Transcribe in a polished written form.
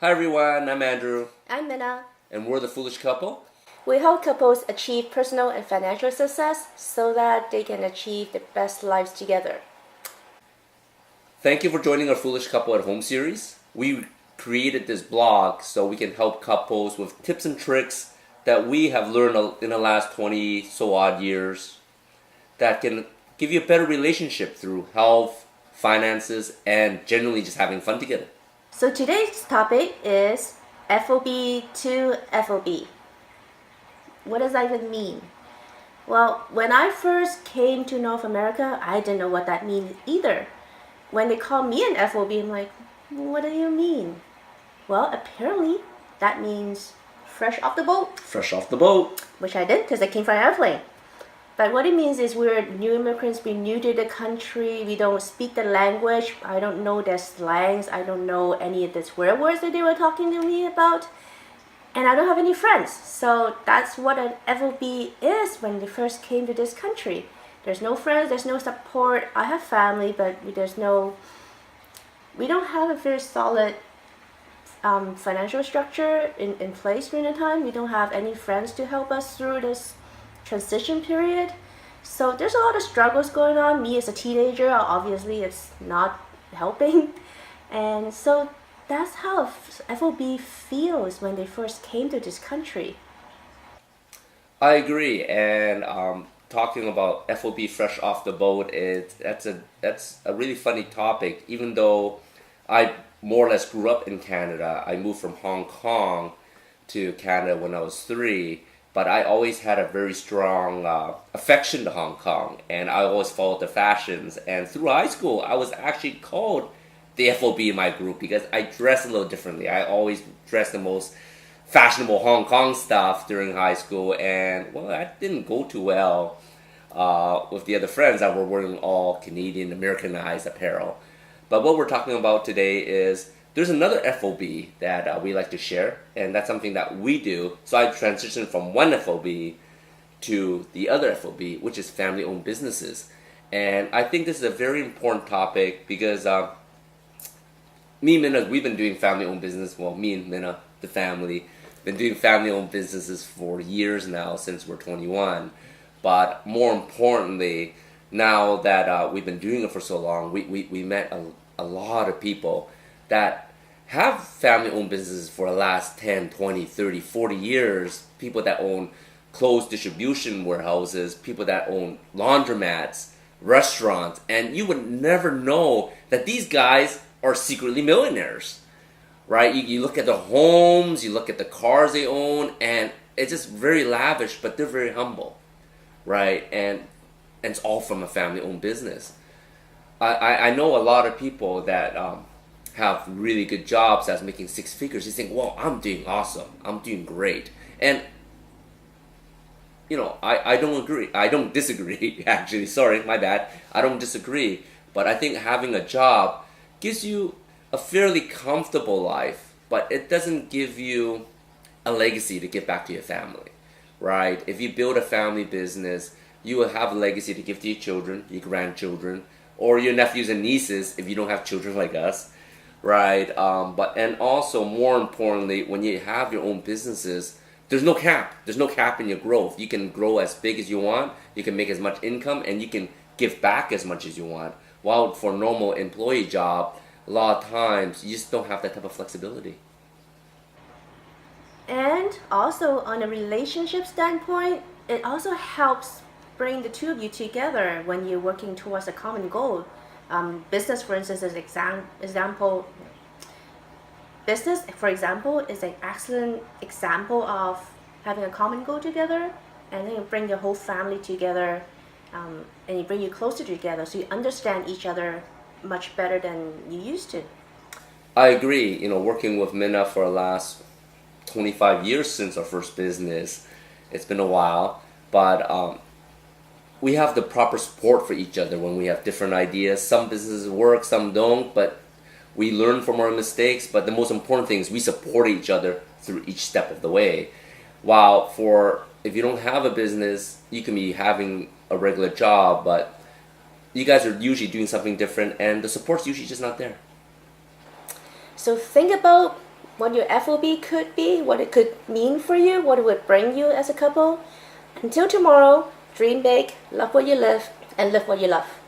Hi everyone, I'm Andrew, I'm Minna. and we're the Foolish Couple. We help couples achieve personal and financial success so that they can achieve their best lives together. Thank you for joining our Foolish Couple at Home series. We created this blog so we can help couples with tips and tricks that we have learned in the last 20 so odd years that can give you a better relationship through health, finances, and generally just having fun together. So today's topic is FOB to FOB. What does that even mean? Well, when I first came to North America, I didn't know what that means either. When they call me an FOB, I'm like, what do you mean? Well, apparently that means fresh off the boat, Fresh off the boat. which I did because I came from an airplane. But what it means is we're new immigrants, we're new to the country, we don't speak the language, I don't know their slangs, I don't know any of the swear words that they were talking to me about, and I don't have any friends. So that's what an FOB is when they first came to this country. There's no friends, there's no support. I have family, but we don't have a very solid financial structure in place during the time. We don't have any friends to help us through this transition period. So there's a lot of struggles going on. Me as a teenager, obviously it's not helping. And so that's how FOB feels when they first came to this country. I agree, and talking about FOB fresh off the boat, that's a really funny topic. Even though I more or less grew up in Canada, I moved from Hong Kong to Canada when I was 3. But I always had a very strong affection to Hong Kong, and I always followed the fashions. And through high school, I was actually called the FOB in my group because I dressed a little differently. I always dressed the most fashionable Hong Kong stuff during high school, and well, that didn't go too well with the other friends that were wearing all Canadian Americanized apparel. But what we're talking about today is there's another FOB that we like to share, and that's something that we do. So I transitioned from one FOB to the other FOB, which is family-owned businesses. And I think this is a very important topic because me and Minna, we've been doing family-owned business. Well, me and Minna, the family, been doing family-owned businesses for years now since we're 21. But more importantly, now that we've been doing it for so long, we met a lot of people that have family-owned businesses for the last 10, 20, 30, 40 years. People that own clothes distribution warehouses, people that own laundromats, restaurants, and you would never know that these guys are secretly millionaires, right? You look at the homes, you look at the cars they own, and it's just very lavish, but they're very humble, right? And it's all from a family-owned business. I know a lot of people that have really good jobs that's making 6 figures. You think, well, I'm doing awesome. I'm doing great. And, I don't agree. I don't disagree, actually. Sorry, my bad. I don't disagree. But I think having a job gives you a fairly comfortable life, but it doesn't give you a legacy to give back to your family, right? If you build a family business, you will have a legacy to give to your children, your grandchildren, or your nephews and nieces if you don't have children like us. Right, and also more importantly, when you have your own businesses, there's no cap. There's no cap in your growth. You can grow as big as you want. You can make as much income, and you can give back as much as you want. While for a normal employee job, a lot of times you just don't have that type of flexibility. And also on a relationship standpoint, it also helps bring the two of you together when you're working towards a common goal. Business, for instance, is Business, for example, is an excellent example of having a common goal together, and then you bring your whole family together, and you bring you closer together, so you understand each other much better than you used to. I agree. Working with Minna for the last 25 years since our first business, it's been a while, but we have the proper support for each other when we have different ideas. Some businesses work, some don't, but we learn from our mistakes. But the most important thing is we support each other through each step of the way. While if you don't have a business, you can be having a regular job, but you guys are usually doing something different, and the support's usually just not there. So think about what your FOB could be, what it could mean for you, what it would bring you as a couple. Until tomorrow, dream big, love what you live, and live what you love.